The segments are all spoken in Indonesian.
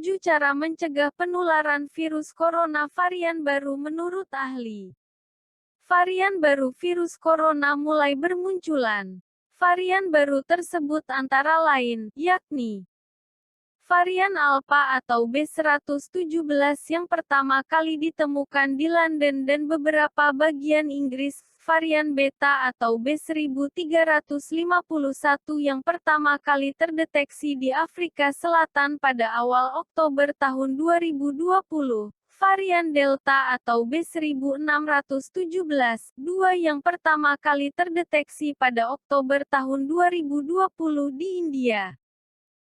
7 cara mencegah penularan virus corona varian baru menurut ahli. Varian baru virus corona mulai bermunculan. Varian baru tersebut antara lain, yakni varian Alpha atau B117 yang pertama kali ditemukan di London dan beberapa bagian Inggris, varian Beta atau B1351 yang pertama kali terdeteksi di Afrika Selatan pada awal Oktober tahun 2020, varian Delta atau B1617, yang pertama kali terdeteksi pada Oktober tahun 2020 di India.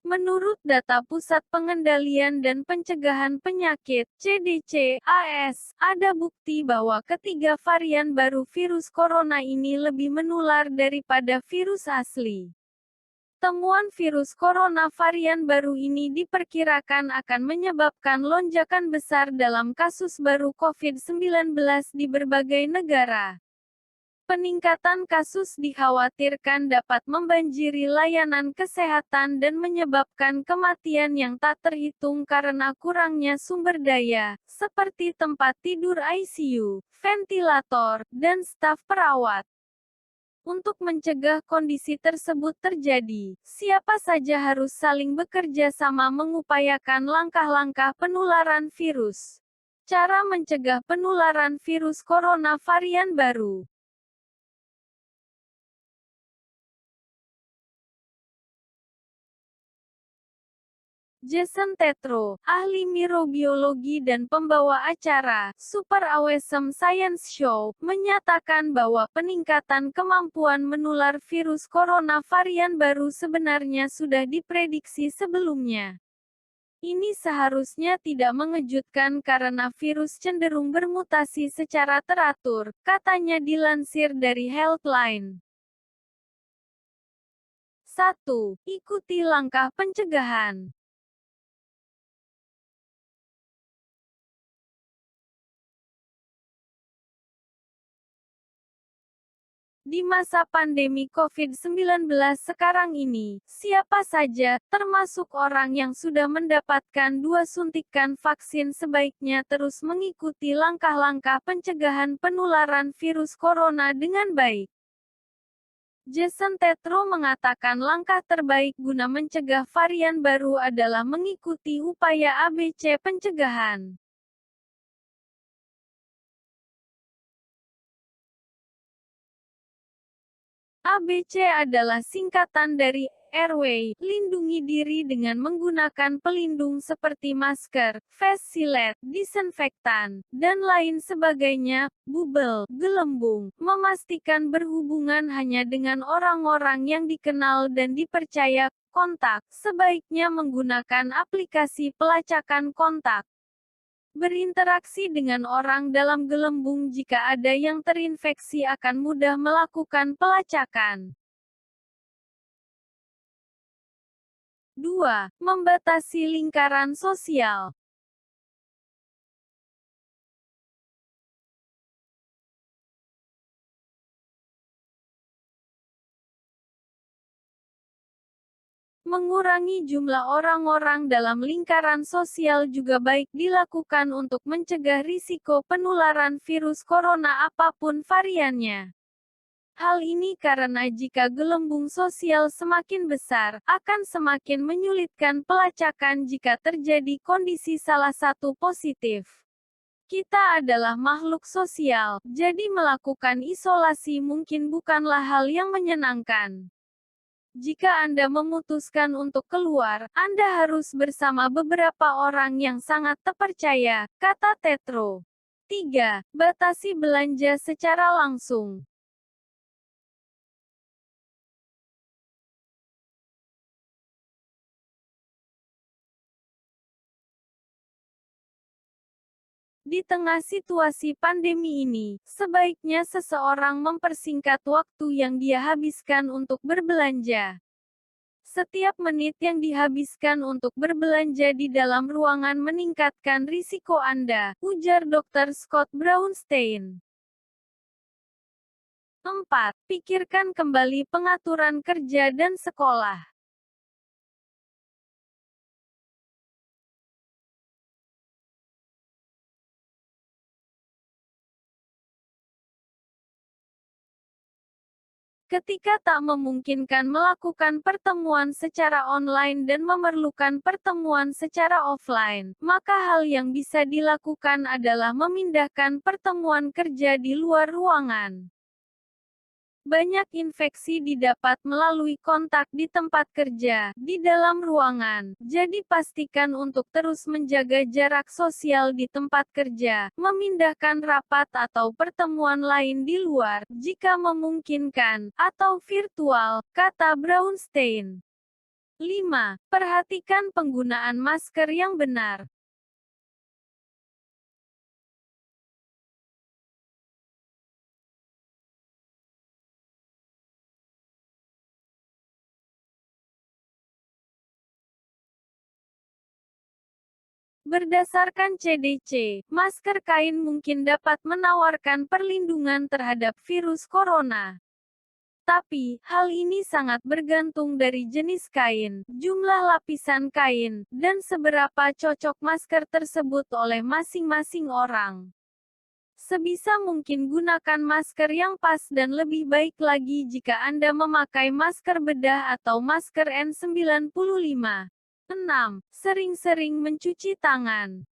Menurut data Pusat Pengendalian dan Pencegahan Penyakit (CDC) AS, ada bukti bahwa ketiga varian baru virus corona ini lebih menular daripada virus asli. Temuan virus corona varian baru ini diperkirakan akan menyebabkan lonjakan besar dalam kasus baru COVID-19 di berbagai negara. Peningkatan kasus dikhawatirkan dapat membanjiri layanan kesehatan dan menyebabkan kematian yang tak terhitung karena kurangnya sumber daya, seperti tempat tidur ICU, ventilator, dan staf perawat. Untuk mencegah kondisi tersebut terjadi, siapa saja harus saling bekerja sama mengupayakan langkah-langkah penularan virus. Cara mencegah penularan virus corona varian baru. Jason Tetro, ahli mikrobiologi dan pembawa acara Super Awesome Science Show, menyatakan bahwa peningkatan kemampuan menular virus corona varian baru sebenarnya sudah diprediksi sebelumnya. Ini seharusnya tidak mengejutkan karena virus cenderung bermutasi secara teratur, katanya dilansir dari Healthline. 1. Ikuti langkah pencegahan. Di masa pandemi COVID-19 sekarang ini, siapa saja, termasuk orang yang sudah mendapatkan 2 suntikan vaksin sebaiknya terus mengikuti langkah-langkah pencegahan penularan virus corona dengan baik. Jason Tetro mengatakan langkah terbaik guna mencegah varian baru adalah mengikuti upaya ABC pencegahan. ABC adalah singkatan dari airway, lindungi diri dengan menggunakan pelindung seperti masker, face shield, disinfektan, dan lain sebagainya, bubble, gelembung, memastikan berhubungan hanya dengan orang-orang yang dikenal dan dipercaya, kontak, sebaiknya menggunakan aplikasi pelacakan kontak. Berinteraksi dengan orang dalam gelembung jika ada yang terinfeksi akan mudah melakukan pelacakan. 2. Membatasi lingkaran sosial. Mengurangi jumlah orang-orang dalam lingkaran sosial juga baik dilakukan untuk mencegah risiko penularan virus corona apapun variannya. Hal ini karena jika gelembung sosial semakin besar, akan semakin menyulitkan pelacakan jika terjadi kondisi salah satu positif. Kita adalah makhluk sosial, jadi melakukan isolasi mungkin bukanlah hal yang menyenangkan. Jika Anda memutuskan untuk keluar, Anda harus bersama beberapa orang yang sangat terpercaya, kata Tetro. 3. Batasi belanja secara langsung. Di tengah situasi pandemi ini, sebaiknya seseorang mempersingkat waktu yang dia habiskan untuk berbelanja. Setiap menit yang dihabiskan untuk berbelanja di dalam ruangan meningkatkan risiko Anda, ujar Dr. Scott Brownstein. 4. Pikirkan kembali pengaturan kerja dan sekolah. Ketika tak memungkinkan melakukan pertemuan secara online dan memerlukan pertemuan secara offline, maka hal yang bisa dilakukan adalah memindahkan pertemuan kerja di luar ruangan. Banyak infeksi didapat melalui kontak di tempat kerja, di dalam ruangan. Jadi pastikan untuk terus menjaga jarak sosial di tempat kerja, memindahkan rapat atau pertemuan lain di luar, jika memungkinkan, atau virtual, kata Brownstein. 5. Perhatikan penggunaan masker yang benar. Berdasarkan CDC, masker kain mungkin dapat menawarkan perlindungan terhadap virus corona. Tapi, hal ini sangat bergantung dari jenis kain, jumlah lapisan kain, dan seberapa cocok masker tersebut oleh masing-masing orang. Sebisa mungkin gunakan masker yang pas dan lebih baik lagi jika Anda memakai masker bedah atau masker N95. 6. Sering-sering mencuci tangan.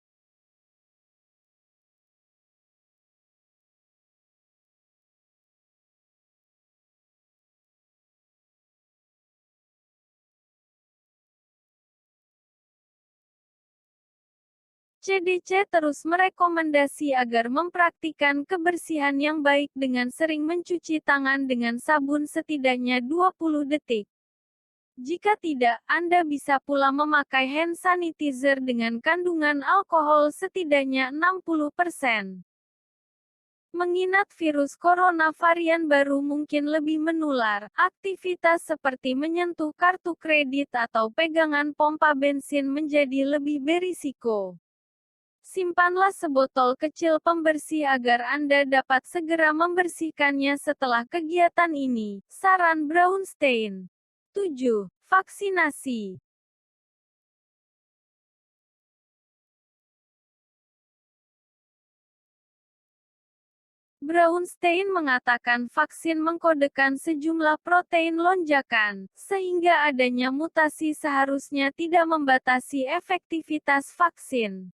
CDC terus merekomendasi agar mempraktikkan kebersihan yang baik dengan sering mencuci tangan dengan sabun setidaknya 20 detik. Jika tidak, Anda bisa pula memakai hand sanitizer dengan kandungan alkohol setidaknya 60%. Mengingat virus corona varian baru mungkin lebih menular, aktivitas seperti menyentuh kartu kredit atau pegangan pompa bensin menjadi lebih berisiko. Simpanlah sebotol kecil pembersih agar Anda dapat segera membersihkannya setelah kegiatan ini, saran Brownstein. 7. Vaksinasi. Brownstein mengatakan vaksin mengkodekan sejumlah protein lonjakan, sehingga adanya mutasi seharusnya tidak membatasi efektivitas vaksin.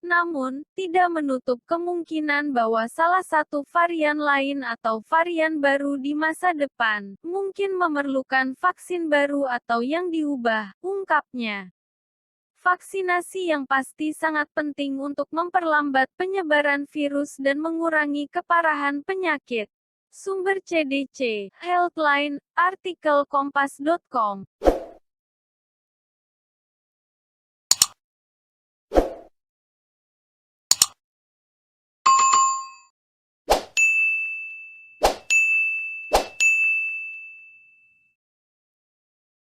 Namun, tidak menutup kemungkinan bahwa salah satu varian lain atau varian baru di masa depan mungkin memerlukan vaksin baru atau yang diubah, ungkapnya. Vaksinasi yang pasti sangat penting untuk memperlambat penyebaran virus dan mengurangi keparahan penyakit. Sumber CDC, Healthline, artikel kompas.com.